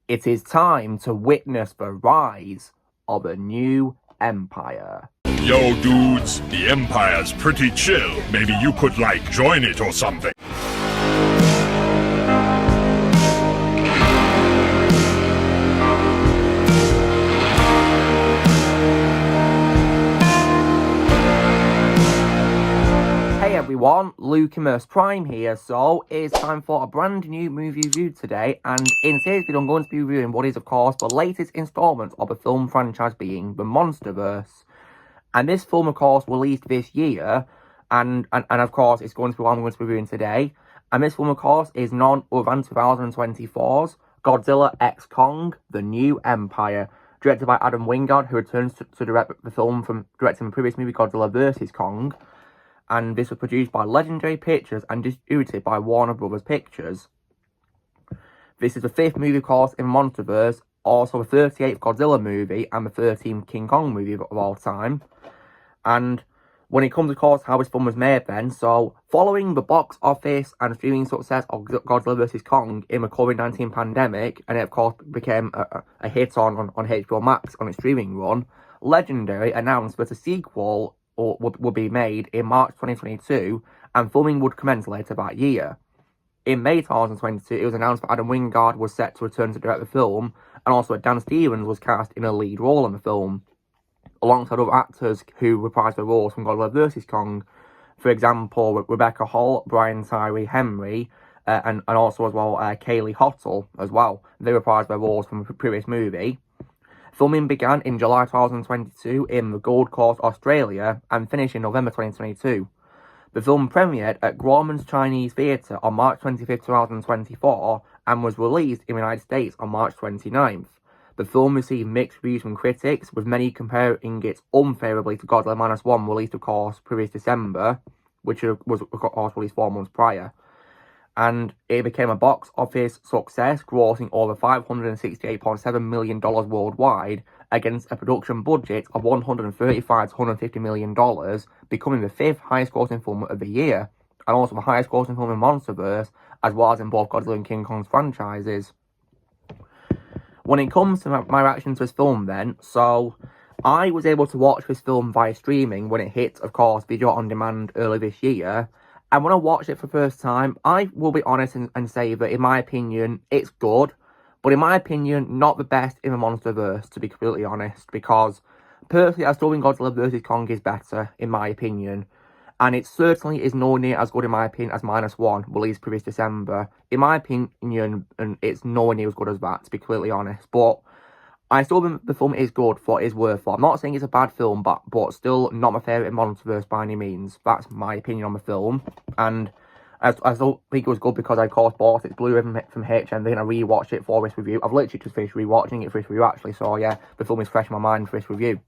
It is time to witness the rise of a new empire. Yo, dudes, the Empire's pretty chill. Maybe you could, join it or something. Hey everyone, Lucimus Prime here. So it's time for a brand new movie review today, and in today's video I'm going to be reviewing what is of course the latest installment of a film franchise, being the Monsterverse. And this film of course released this year, and of course it's going to be what I'm going to be reviewing today. And this film of course is none other than 2024's Godzilla x Kong: The New Empire, directed by Adam Wingard, who returns to direct the film from directing the previous movie Godzilla vs. Kong. And this was produced by Legendary Pictures and distributed by Warner Brothers Pictures. This is the 5th movie, of course, in Monsterverse, also the 38th Godzilla movie and the 13th King Kong movie of all time. And when it comes, of course, how this film was made then, so following the box office and streaming success of Godzilla vs. Kong in the COVID-19 pandemic, and it, of course, became a hit on HBO Max on its streaming run, Legendary announced that a sequel would be made in March 2022, and filming would commence later that year. In May 2022, it was announced that Adam Wingard was set to return to direct the film, and also that Dan Stevens was cast in a lead role in the film, alongside other actors who reprised their roles from Godzilla vs. Kong. For example, Rebecca Hall, Brian Tyree Henry, and also as well Kaylee Hottle as well. They reprised their roles from the previous movie. Filming began in July 2022 in the Gold Coast, Australia, and finished in November 2022. The film premiered at Grauman's Chinese Theatre on March 25, 2024, and was released in the United States on March 29th. The film received mixed reviews from critics, with many comparing it unfavourably to Godzilla Minus One, released of course previous December, which was of course released 4 months prior. And it became a box office success, grossing over $568.7 million worldwide against a production budget of $135 to $150 million, becoming the 5th highest grossing film of the year, and also the highest grossing film in Monsterverse, as well as in both Godzilla and King Kong's franchises. When it comes to my reaction to this film then, so I was able to watch this film via streaming when it hit, of course, video on demand early this year. And when I watched it for the first time, I will be honest and say that, in my opinion, it's good. But in my opinion, not the best in the Monsterverse, to be completely honest. Because, personally, I still think Godzilla vs. Kong is better, in my opinion. And it certainly is nowhere near as good, in my opinion, as Minus One, released previous December. In my opinion, it's nowhere near as good as that, to be completely honest. But I still think the film is good for what it is worth for. I'm not saying it's a bad film, but still not my favourite in Monsterverse by any means. That's my opinion on the film. And I still think it was good because I, of course, bought its Blu-ray from HMV and I rewatched it for this review. I've literally just finished rewatching it for this review, actually. So, yeah, the film is fresh in my mind for this review.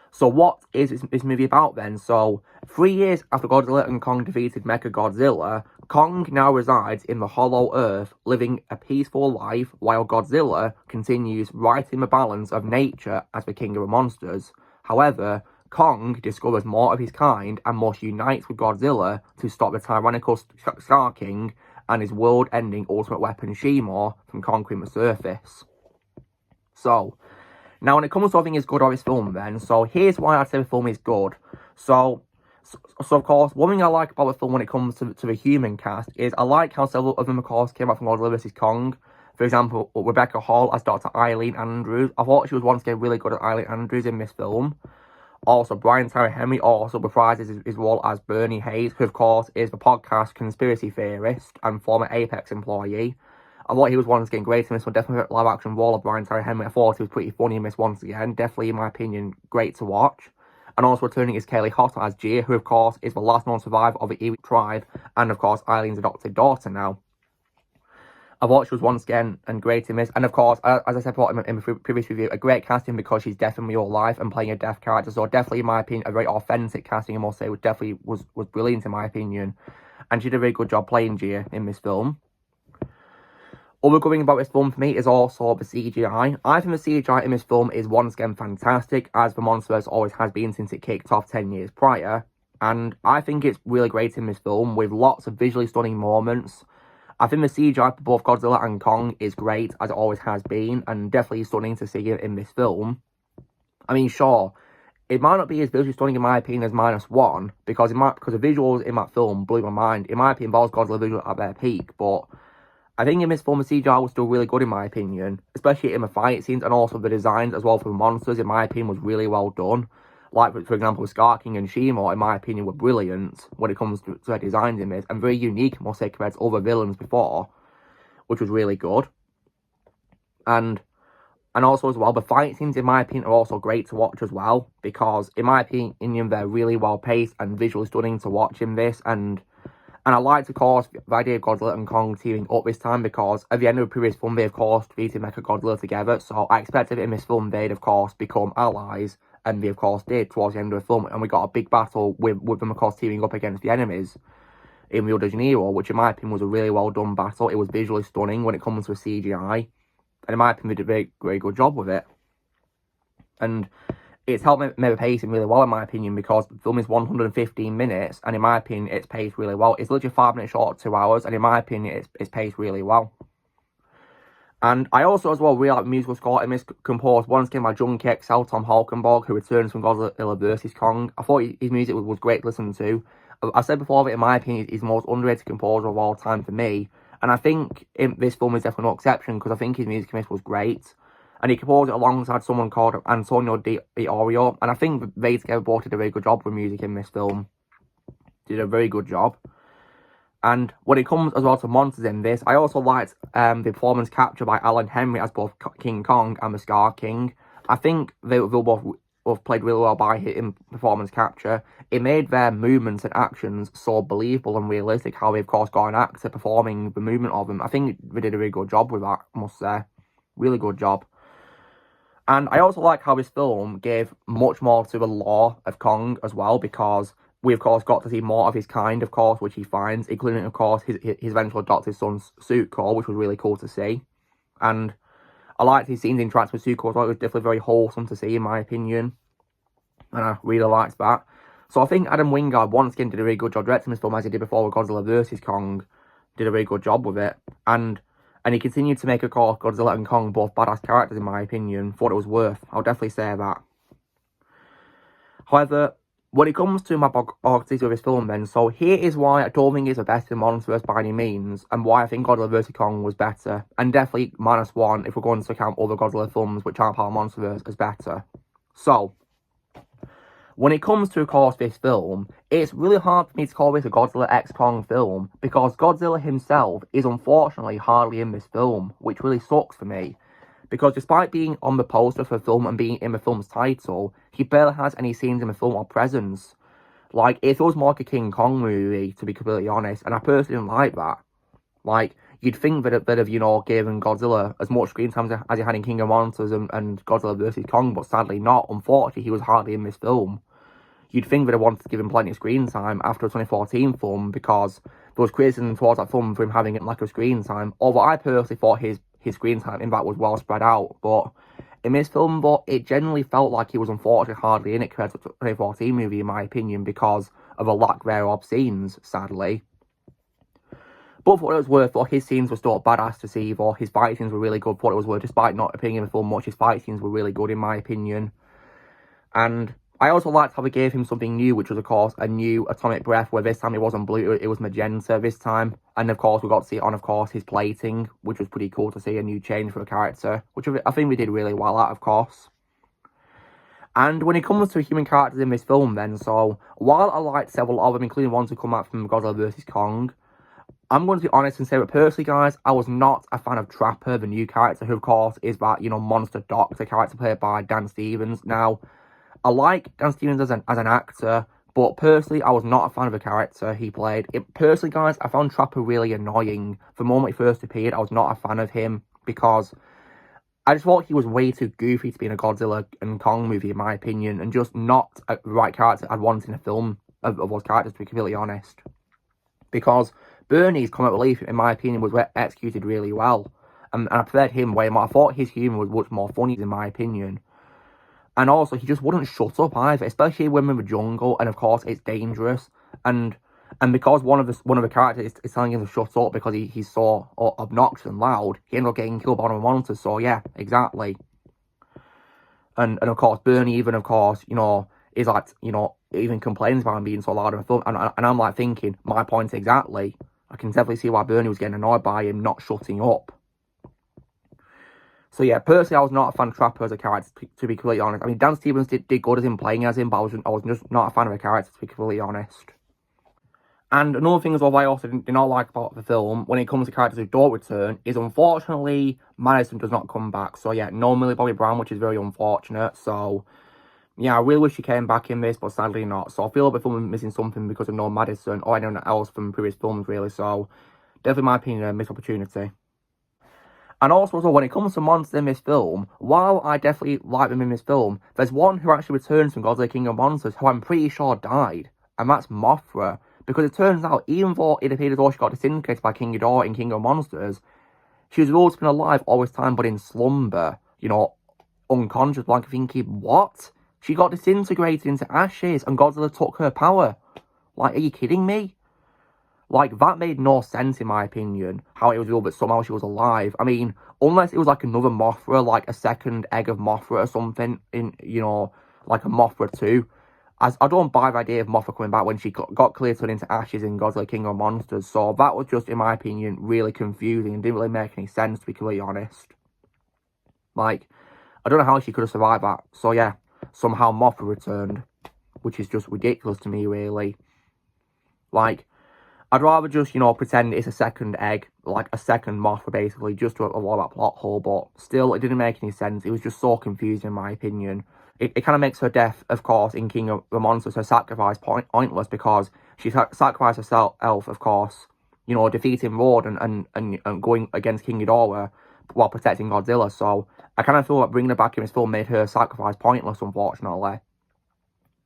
So what is this movie about then? So, 3 years after Godzilla and Kong defeated Mechagodzilla, Kong now resides in the Hollow Earth, living a peaceful life, while Godzilla continues righting the balance of nature as the king of the monsters. However, Kong discovers more of his kind and must unite with Godzilla to stop the tyrannical Star King and his world-ending ultimate weapon Shimor from conquering the surface. So, now when it comes to what I think is good about this film then, so here's why I'd say the film is good. So of course, one thing I like about the film when it comes to the human cast is I like how several of them, of course, came out from Godzilla vs. Kong. For example, Rebecca Hall as Dr. Eileen Andrews. I thought she was once again really good at Eileen Andrews in this film. Also, Brian Tyree Henry also reprises his role as Bernie Hayes, who of course is the podcast conspiracy theorist and former Apex employee. I thought he was once again great in this one, definitely a live action role of Brian Tyree Henry. I thought he was pretty funny in this once again, definitely in my opinion great to watch. And also returning is Kaylee Hottle as Gia, who of course is the last known survivor of the Ewe tribe, and of course Eileen's adopted daughter now. I thought she was once again and great in this, and of course, as I said in the previous review, a great casting because she's definitely real life and playing a deaf character, so definitely in my opinion a very authentic casting, I must say, which definitely was brilliant in my opinion. And she did a very good job playing Gia in this film. Other good thing about this film for me is also the CGI. I think the CGI in this film is once again fantastic, as the Monsterverse always has been since it kicked off 10 years prior. And I think it's really great in this film, with lots of visually stunning moments. I think the CGI for both Godzilla and Kong is great, as it always has been, and definitely stunning to see it in this film. I mean, sure, it might not be as visually stunning in my opinion as -1, because the visuals in that film blew my mind. In my opinion, both Godzilla visuals at their peak, but I think in this film the CGI was still really good in my opinion, especially in the fight scenes, and also the designs as well for the monsters, in my opinion, was really well done. Like, for example, Scar King and Shimo, in my opinion, were brilliant when it comes to their designs in this, and very unique, I must say, compared to other villains before, which was really good. And also, as well, the fight scenes, in my opinion, are also great to watch as well, because, in my opinion, they're really well-paced and visually stunning to watch in this, and I liked, of course, the idea of Godzilla and Kong teaming up this time, because at the end of the previous film, they, of course, defeated Mechagodzilla together, so I expected in this film they'd, of course, become allies, and they, of course, did towards the end of the film, and we got a big battle with them, of course, teaming up against the enemies in Rio de Janeiro, which, in my opinion, was a really well-done battle. It was visually stunning when it comes to CGI, and in my opinion, they did a very, very good job with it. And it's helped make the pacing really well, in my opinion, because the film is 115 minutes, and in my opinion, it's paced really well. It's literally 5 minutes short of 2 hours, and in my opinion, it's paced really well. And I also, as well, really like the musical score in this, composed once again by Junkie XL, Tom Holkenborg, who returns from Godzilla vs. Kong. I thought his music was great to listen to. I said before that, in my opinion, he's the most underrated composer of all time for me. And I think this film is definitely no exception, because I think his music in this was great. And he composed it alongside someone called Antonio Di Iorio. And I think they together both did a very good job with music in this film. Did a very good job. And when it comes as well to monsters in this, I also liked the performance capture by Alan Henry as both King Kong and the Scar King. I think they both played really well by in performance capture. It made their movements and actions so believable and realistic, how they, of course, got an actor performing the movement of them. I think they did a really good job with that, I must say. Really good job. And I also like how this film gave much more to the lore of Kong as well, because we, of course, got to see more of his kind, of course, which he finds, including, of course, his eventual adopted son's Suko, which was really cool to see. And I liked his scenes interacting with Suko as well. It was definitely very wholesome to see, in my opinion. And I really liked that. So I think Adam Wingard, once again, did a really good job directing this film, as he did before with Godzilla vs. Kong. Did a very good job with it. And he continued to make, of course, Godzilla and Kong both badass characters, in my opinion, for what it was worth. I'll definitely say that. However, when it comes to my criticism of this film, then, so here is why I don't think it's the best in Monsterverse by any means, and why I think Godzilla vs. Kong was better, and definitely -1 if we're going to account other Godzilla films which aren't part of Monsterverse as better. So, when it comes to, of course, this film, it's really hard for me to call this a Godzilla x Kong film, because Godzilla himself is unfortunately hardly in this film, which really sucks for me. Because despite being on the poster for the film and being in the film's title, he barely has any scenes in the film or presence. Like, it feels more like a King Kong movie, to be completely honest, and I personally didn't like that. Like, you'd think that it would have, given Godzilla as much screen time as he had in King of Monsters and Godzilla vs. Kong, but sadly not. Unfortunately, he was hardly in this film. You'd think that I wanted to give him plenty of screen time after a 2014 film, because there was criticism towards that film for him having lack of screen time, although I personally thought his screen time, in fact, was well spread out. But in this film, it generally felt like he was unfortunately hardly in it compared to the 2014 movie, in my opinion, because of a lack thereof scenes, sadly. But for what it was worth, his scenes were still badass to see, his fight scenes were really good for what it was worth, despite not appearing in the film much. His fight scenes were really good, in my opinion. And I also liked how they gave him something new, which was, of course, a new atomic breath, where this time it wasn't blue, it was magenta this time. And, of course, we got to see it on, of course, his plating, which was pretty cool to see, a new change for a character, which I think we did really well at, of course. And when it comes to human characters in this film, then, so, while I liked several of them, including ones who come out from Godzilla vs. Kong, I'm going to be honest and say that personally, guys, I was not a fan of Trapper, the new character, who, of course, is that, monster doctor character played by Dan Stevens. Now, I like Dan Stevens as an actor, but personally, I was not a fan of the character he played. Personally, guys, I found Trapper really annoying. The moment he first appeared, I was not a fan of him, because I just thought he was way too goofy to be in a Godzilla and Kong movie, in my opinion, and just not the right character I'd want in a film of those characters, to be completely honest. Because Bernie's comic relief, in my opinion, was executed really well, and I preferred him way more. I thought his humour was much more funny, in my opinion. And also, he just wouldn't shut up either, especially when we're in the jungle, and of course, it's dangerous. And And because one of the characters is telling him to shut up because he's so obnoxious and loud, he ended up getting killed by one of the monsters. So yeah, exactly. And of course, Bernie even, of course, is like, even complains about him being so loud in the film. And I'm like thinking, my point exactly. I can definitely see why Bernie was getting annoyed by him not shutting up. So yeah, personally, I was not a fan of Trapper as a character, to be completely honest. I mean, Dan Stevens did good as him playing as him, but I was just not a fan of the character, to be completely honest. And another thing as well I also did not like about the film, when it comes to characters who don't return, is unfortunately, Madison does not come back. So yeah, no Millie Bobby Brown, which is very unfortunate. So yeah, I really wish she came back in this, but sadly not. So I feel like the film is missing something because of no Madison or anyone else from previous films, really. So definitely, in my opinion, a missed opportunity. And also, when it comes to monsters in this film, while I definitely like them in this film, there's one who actually returns from Godzilla King of Monsters who I'm pretty sure died, and that's Mothra. Because it turns out, even though it appeared as though she got disintegrated by King Ghidorah in King of Monsters, she was always been alive all this time, but in slumber, unconscious, blank thinking, what? She got disintegrated into ashes, and Godzilla took her power. Like, are you kidding me? Like, that made no sense in my opinion, how it was real, but somehow she was alive. I mean, unless it was like another Mothra, like a second egg of Mothra or something, like a Mothra 2. As I don't buy the idea of Mothra coming back when she got cleared turned into ashes in Godzilla King of Monsters. So that was just, in my opinion, really confusing and didn't really make any sense, to be completely honest. Like, I don't know how she could have survived that. So yeah, somehow Mothra returned, which is just ridiculous to me, really. Like, I'd rather just, pretend it's a second egg, like a second Mothra, basically, just to avoid that plot hole, but still, it didn't make any sense. It was just so confusing, in my opinion. It kind of makes her death, of course, in King of the Monsters, her sacrifice pointless, because she sacrificed herself, of course, defeating Lord and going against King Ghidorah while protecting Godzilla, so I kind of feel like bringing her back in this film made her sacrifice pointless, unfortunately.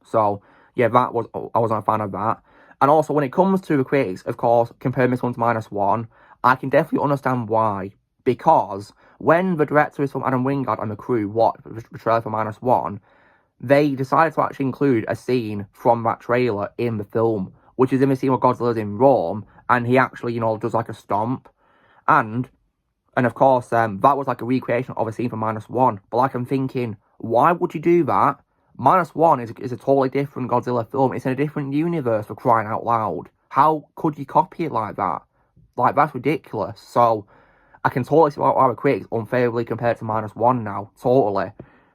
So, yeah, I wasn't a fan of that. And also, when it comes to the critics, of course, comparing this one to -1, I can definitely understand why. Because when the director is from Adam Wingard and the crew watched the trailer for -1, they decided to actually include a scene from that trailer in the film, which is in the scene where Godzilla's in Rome, and he actually, does like a stomp. And of course, that was like a recreation of a scene from -1. But like, I'm thinking, why would you do that? -1 is a totally different Godzilla film. It's in a different universe, for crying out loud. How could you copy it like that? Like, that's ridiculous. So, I can totally see why the critics unfavorably compared to -1 now. Totally.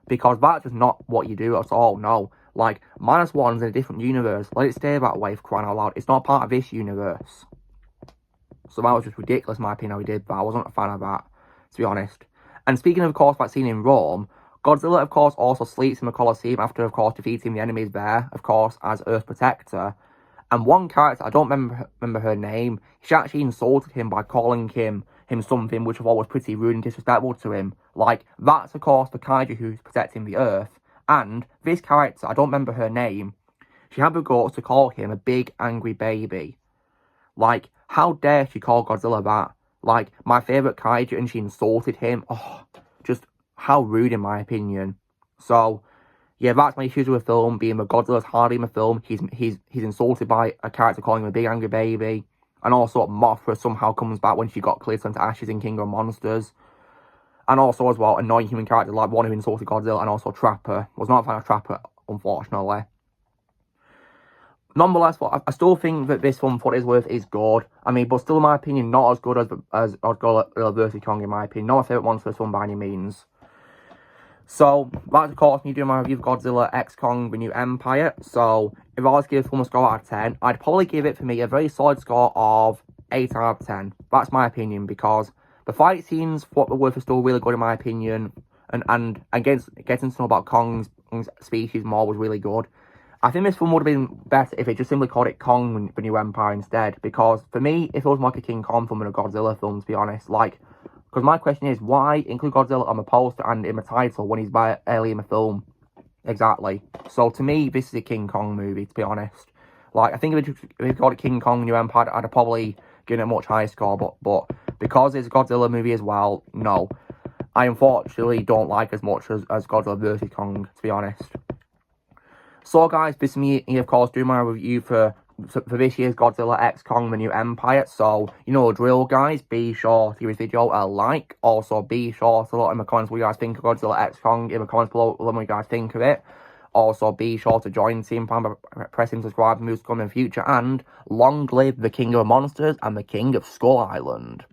Because that's just not what you do at all, no. Like, -1's in a different universe. Let it stay that way, for crying out loud. It's not part of this universe. So that was just ridiculous, in my opinion, how he did that. I wasn't a fan of that, to be honest. And speaking of course, that scene in Rome, Godzilla, of course, also sleeps in the Colosseum after, of course, defeating the enemies there, of course, as Earth Protector. And one character, I don't remember her name, she actually insulted him by calling him something which I thought was pretty rude and disrespectful to him. Like, that's, of course, the kaiju who's protecting the Earth. And this character, I don't remember her name, she had the guts to call him a big, angry baby. Like, how dare she call Godzilla that? Like, my favourite kaiju, and she insulted him. Oh, just how rude, in my opinion. So, yeah, that's my issues with the film, being that Godzilla's hardly in the film. He's insulted by a character calling him a big angry baby. And also, Mothra somehow comes back when she got cleared into ashes in King of Monsters. And also, as well, annoying human characters like one who insulted Godzilla, and also Trapper. Was not a fan of Trapper, unfortunately. Nonetheless, I still think that this film, for what it's worth, is good. I mean, but still, in my opinion, not as good as Godzilla vs. Kong, in my opinion. Not my favourite monster film by any means. So, that's, of course, me doing my review of Godzilla x Kong, The New Empire. So, if I was to give this film a score out of 10, I'd probably give it, for me, a very solid score of 8 out of 10. That's my opinion, because the fight scenes, for what they're worth, are still really good, in my opinion. And getting to know about Kong's species more was really good. I think this film would have been better if it just simply called it Kong, The New Empire instead. Because, for me, it feels more like a King Kong film than a Godzilla film, to be honest. Like, because my question is, why include Godzilla on the poster and in the title when he's barely in the film? Exactly. So, to me, this is a King Kong movie, to be honest. Like, I think if it called it King Kong, New Empire, I'd have probably given it a much higher score. But because it's a Godzilla movie as well, no. I unfortunately don't like as much as Godzilla vs. Kong, to be honest. So, guys, this is me, of course, doing my review for for this year's Godzilla X Kong The New Empire. So, you know the drill, guys. Be sure to give this video a like. Also, be sure to let in the comments what you guys think of Godzilla X Kong. In the comments below, let me know what you guys think of it. Also, be sure to join Team Prime by pressing subscribe for news coming in the future. And long live the King of Monsters and the King of Skull Island.